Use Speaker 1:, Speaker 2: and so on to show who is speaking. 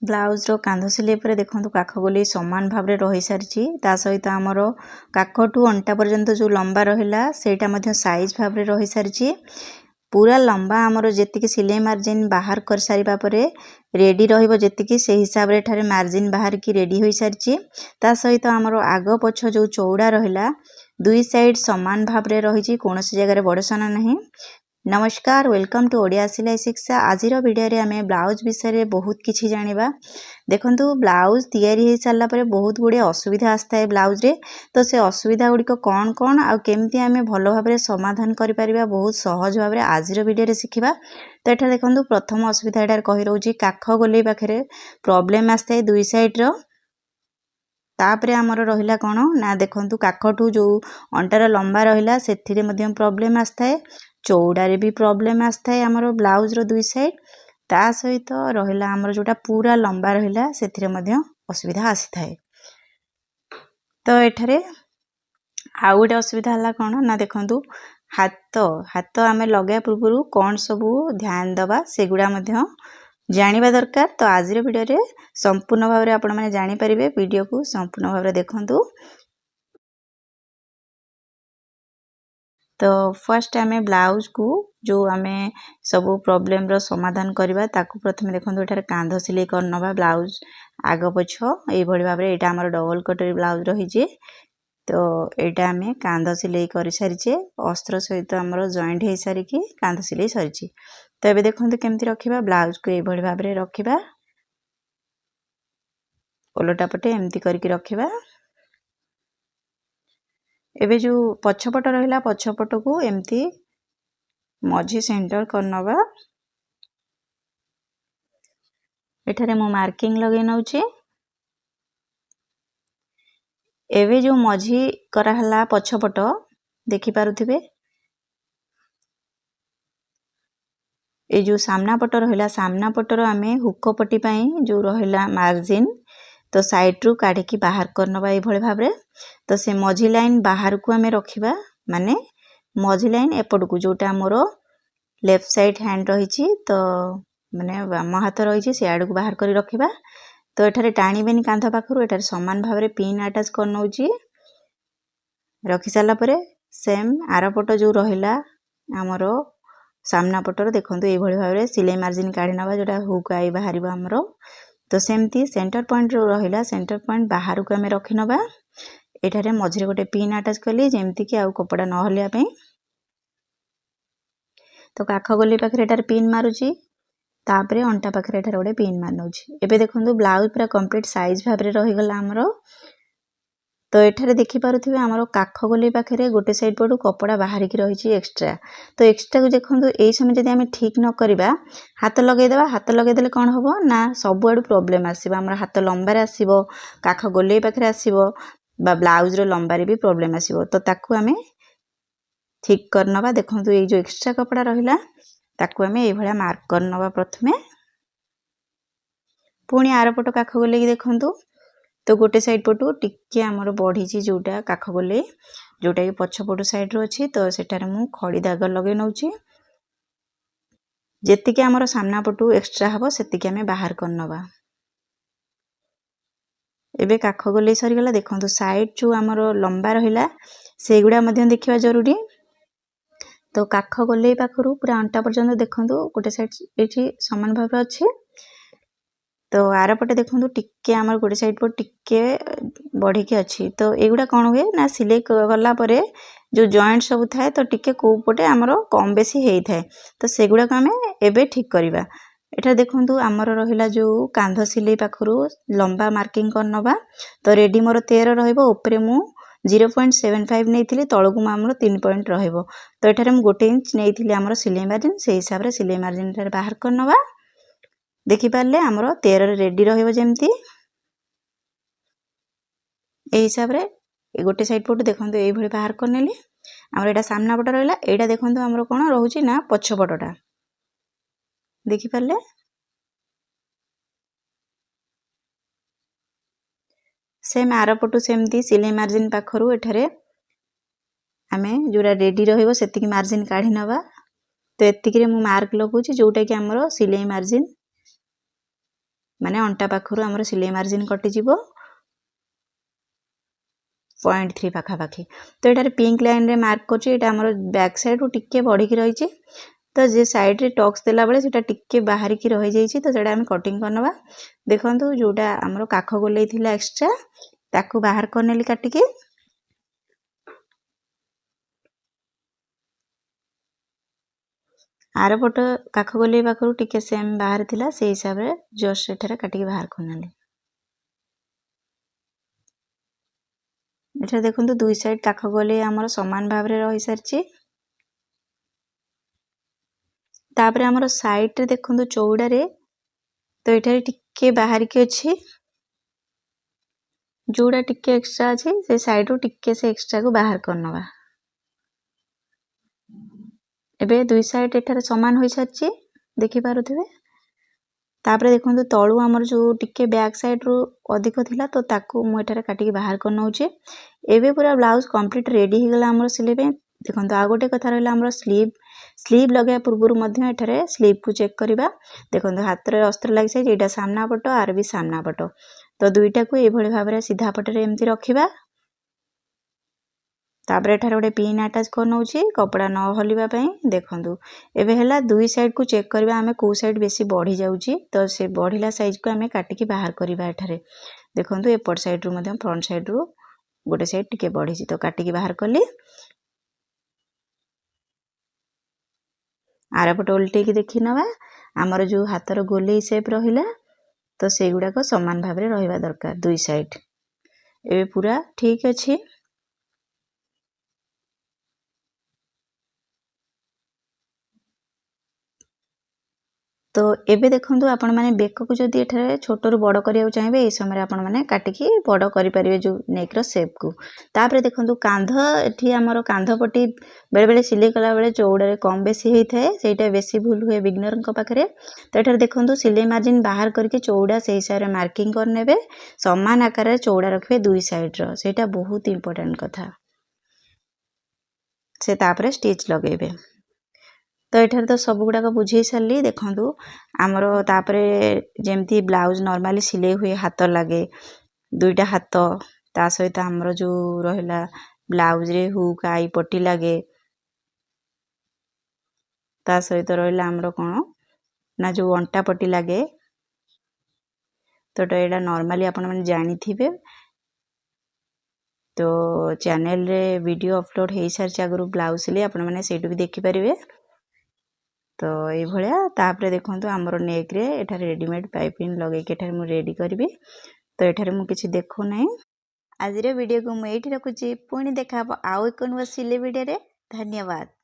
Speaker 1: Blouse रो कांध सिलाई पर देखो काख गोली समान भाव में रही सारी ता सहित आमर काख टू अंटा पर्यंत जो लंबा रहा सेटा साइज भाव में रही सारी पूरा लंबा आमर जी सिलाई मार्जिन बाहर कर सारिबा परे रेडी रहिबो जेतिकी से हिसाब रे ठारे मार्जिन बाहर की रेडी होई सारिची ता सहित आमर आग पछ जो चौड़ा रहिला दुई साइड समान भाव में रही कौन सी जगह बड़ साना नहीं। नमस्कार वेलकम टू ओडिया सिलाई शिक्षा। आज वीडियो रे आमे ब्लाउज विषय रे बहुत किछि जानिबा। देखंतु ब्लाउज तैयारी हो सारा पर बहुत गुड़े असुविधा आसता है ब्लाउज रे तो से असुविधा गुड़िक कौन कौन आ केमती आमे भलो भाव में समाधान करि परिबा बहुत सहज भाव में आज वीडियो रे सिखिबा। तो एठा देखंतु प्रथम असुविधा एटार कहि रहउची काख गोले पाखरे प्रॉब्लम आसता है दुई साइड रो तापरे आमर रहिला कोन ना देखंतु काखठू जो अंटार लंबा रहिला सेथिरे मध्यम प्रॉब्लम आसता है चौड़ारे भी प्रॉब्लम आसता है आमर ब्लाउज रो दुई साइड ता सहित रहिला आमर जोटा पूरा लंबा रहिला सेथिरे मध्य असुविधा आसी थाए। तो एठारे आउ गोटे असुविधा हला कोन ना देखंतु हाथ आमे लगे पूर्व कौन सबू ध्यान दबा सेगुड़ा मध्य जानिबा दरकार। तो आज वीडियो रे संपूर्ण भाव में आपण माने जानि परिबे वीडियो को संपूर्ण भाव में देखंतु। तो फर्स्ट आमे ब्लाउज को जो आमे सब प्रॉब्लम रो समाधान करबा ताकू प्रथमे देखंतु एठारे कांध सिलाई करनबा ब्लाउज आग पछ एई भली भाव रे एटा हमर डबल कटरी ब्लाउज रही जे तो एटा आमे कांध सिलाई करि सारिचे अस्त्र सहित हमर जॉइंट हे सारी की कांध सिलाई सरिची। तो एबे देखंतु केमती रखिबा ब्लाउज को एई भली भाव रे रखिबा ओलटा पटे एमती करके रखिबा। एबे जो पछपट रहिला पछपट को एमती मझी सेंटर करनबा एठारे मो मार्किंग लगे नउची। एबे जो मझी कराहला पछपट देखि पारुथिबे ए जो सामना पट रहिला सामना पटर आमे हुक पट्टी पाई जो रहिला मार्जिन तो साइड रू काढ़ी की बाहर करनबा ए भली भाबरे। तो से मझी लाइन बाहर को आमे रखिबा माने मझी लाइन एपट को जोटा मोरो लेफ्ट साइड हैंड रही तो माने बाम हाथ रही से आड़ को बाहर करी रखिबा। तो एठारे टाणी बेनी कांध पाखरु एठारे समान भाव में पिन अटैच कर नउची रखि साला परे सेम आरपट जो रहिला हमरो सामना पटर देखंतु ए भली भाव में सिलाई मार्जिन काढी नबा जोटा हुक आई बाहरिबा हमरो। तो सेमती सेंटर पॉइंट जो रहिला सेंटर पॉइंट बाहर को आमे रखि नबा एठारे मझिरे गोटे पिन अटैच कली जेमती कि आउ कपड़ा न हलिया पे। तो काख गोली पाखरे एटार पिन मारुची तापरे अंटा पाखरे एटार गोटे पिन मारनउची। एबे देखंतु ब्लाउज पूरा कंप्लीट साइज भाव में रही गला हमरो। तो एठारे देखि पारुथिबे हमरो काख गोली पाखरे गोटे साइड पटु कपड़ा बाहर की रही एक्स्ट्रा। तो एक्स्ट्रा को देखंतु एई समय जदि आमे ठीक न करिबा हाथ लगे देबा हाथ लगे देले कोन होबो ना सब आडू प्रॉब्लम आसीबा हमर हाथ लंबारे आसीबो काख गोली पाखरे आसीबो बा ब्लाउज रो लंबारे भी प्रॉब्लम आसीबो। तो ताकू आमे ठीक करनबा देखंतु एई जो एक्स्ट्रा कपड़ा रहिला ताकू आमे एई भलिया मार्क करनबा प्रथमे पुणी आरपट काख गोले की देखंतु। तो गोटे साइड पटू टिके हमर बढ़ी जोटा काख गोले जोटा कि पछपटू साइड रो अछि तो सेटारे मु खड़ी दाग लगे नउची जेतिके हमर सामना पटू एक्स्ट्रा हबो सेतिके आमे बाहर करनबा। एबे काख गोले सरी गला देखंतु साइड जो हमर लंबा रहिला सेगुडा मध्य देखिबा जरूरी। तो काख गोले पाखरु पूरा अंटा पर्यंत देखंतु गोटे साइड एठी समान भाव अछि तो आरपटे देखंतु टिके हमर गोटे साइड पर टिके बढ़ी के अछि। तो एगुडा कोन हुए ना सिलाई गला परे जो जॉइंट सब थाए तो टिके को पटे हमर कम बेसी हेई थाए तो सेगुडा को हमें एबे ठीक करिबा। एटा देखंतु हमर रहिला जो कांध सिलाई पाखरु लंबा मार्किंग करनबा तो रेडी मोर 13 रहइबो ऊपरे मु 0.75 नेइथिली तळकु हमर 3 पॉइंट रहइबो। तो एठारे मु 1 इंच नेइथिली हमर सिलाई मार्जिन से हिसाब रे सिलाई मार्जिन रे बाहर करनबा देखि पारले हमर 13 रे रेडी रहइबो जेमती ए हिसाब रे ए गोटे साइड पटु देखंतु एई भली बाहर करनेली हमर एटा सामना पट रहइला एटा देखंतु हमर कोन रहउची ना पछपटटा देखि पारले सेम आरपटु सेमती सिलाई मार्जिन पाखरु एठारे आमे जोरा रेडी रहइबो सेतिकी मार्जिन काढी नबा। तो एतिकी रे मु मार्क लगउची जोटा कि हमर सिलाई मार्जिन माने अंटा पाखरु हमर सिलाई मार्जिन कटि जीवो 0.3 पाखापाखि। तो एटार पिंक लाइन रे मार्क करछि एटा हमर बैक साइड रु टिके बढ़ी की रहिछि तो जे साइड रे टक्स देला बेले सेटा टिके बाहर की रहि जाइछि तो सेटा हम कटिंग करनवा। देखंतु जोटा हमर काख गोलै थिला एक्स्ट्रा ताकू बाहर करनेली काटि के आर पट काख गोलै पाखरु टिके सेम बाहर थिला से हिसाब रे जस्ट एठारे काटि के बाहर करनेली। एठा देखंतु दुई साइड काख गोलै हमर समान भाव रे रहि सरछि। तापरे हमर साइड रे देखंतु चौड़ा रे तो एठारे टिके बाहर की अछि जोड़ा टिके एक्स्ट्रा अछि से साइड रु टिके से एक्स्ट्रा को बाहर करनवा। एबे दुई साइड एठारे समान होई सरछि देखि पारुथिबे। तापरे देखंतु तळु हमर जो टिके बैक साइड रु अधिक थिला तो ताकू मु एठारे काटि के बाहर करनौछि। एबे पूरा ब्लाउज कंप्लीट रेडी हि गेला हमर सिले पे। देखंतु आ गोटे कथा रहला हमर स्लीव लगाया पूर्वरु मध्य एठारे स्लीव को चेक करिबा। देखंतु हाथ रे अस्त्र लागि छै जेटा सामना पटो आर भी सामना पटो तो दुईटा को ए भली भाबरे सीधा पटरे एम्ति रखिबा। तापरे एठारे गोटे पिन अटैच करनौछि कपड़ा न हलिबा पई। देखंतु एबे हला दुई साइड को चेक करिबा हमें को साइड बेसी बढ़ी जाउछि तो से बढ़िला साइज को हमें काटि के बाहर करिबा। एठारे देखंतु एपट साइड रु मध्य फ्रंट साइड रु गोटे साइड टिके बढ़िछि तो काटि के बाहर कली। आर पट उल्टे की देखि नवा हमर जो हातर गोले शेप रहिला तो सेगुडा को समान भाबरे रहिबा दरकार दुई साइड। एबे पूरा ठीक अछि। तो एबे देखंतु आपण माने बेक को जदी एठारे छोट रु बड़ करिया चाहिबे ए समय आपण माने काटि की बड़ करि परिबे जो नेक रो शेप को। तापरे देखंतु कांध एठी हमरो कांध पट्टी बेले बेले सिलाई कला बेले चौड़ा रे कम बेसी हेइ थाए सेटा बेसी भूल हुए बिगनर को पाखरे। तो एठारे देखंतु सिलाई मार्जिन बाहर करके चौड़ा से हिसाब रे मार्किंग करनेबे समान आकार रे चौड़ा रखबे दुई साइड रो सेटा बहुत इंपोर्टेंट कथा। से तापरे स्टिच लगेबे। तो एठार तो सब गुडा को बुझेई सारली। देखंतु हमरो तापरे जेमती ब्लाउज नॉर्मली सिले हुए हाथ लागे दुईटा हाथ ता सहित हमरो जो रहला ब्लाउज रे हुक आई पट्टी लागे ता सहित रहला हमरो कोन ना जो अंटा पट्टी लागे तो एटा नॉर्मली आपण माने जानि थिबे। तो चैनल रे वीडियो अपलोड हेई सारछि आगरु ब्लाउज सिले आपण माने सेटु भी देखि परिबे। तो ये भलिया तापरे देखंतु हमरो नेक रे एठारे रेडीमेड पाइपिंग लगे के एठारे मु रेडी करबी। तो एठारे मु किछि देखु नै। आज रे वीडियो को मु एठी रखुछि पुणी देखा आउ एक नुवा सिले वीडियो रे। धन्यवाद।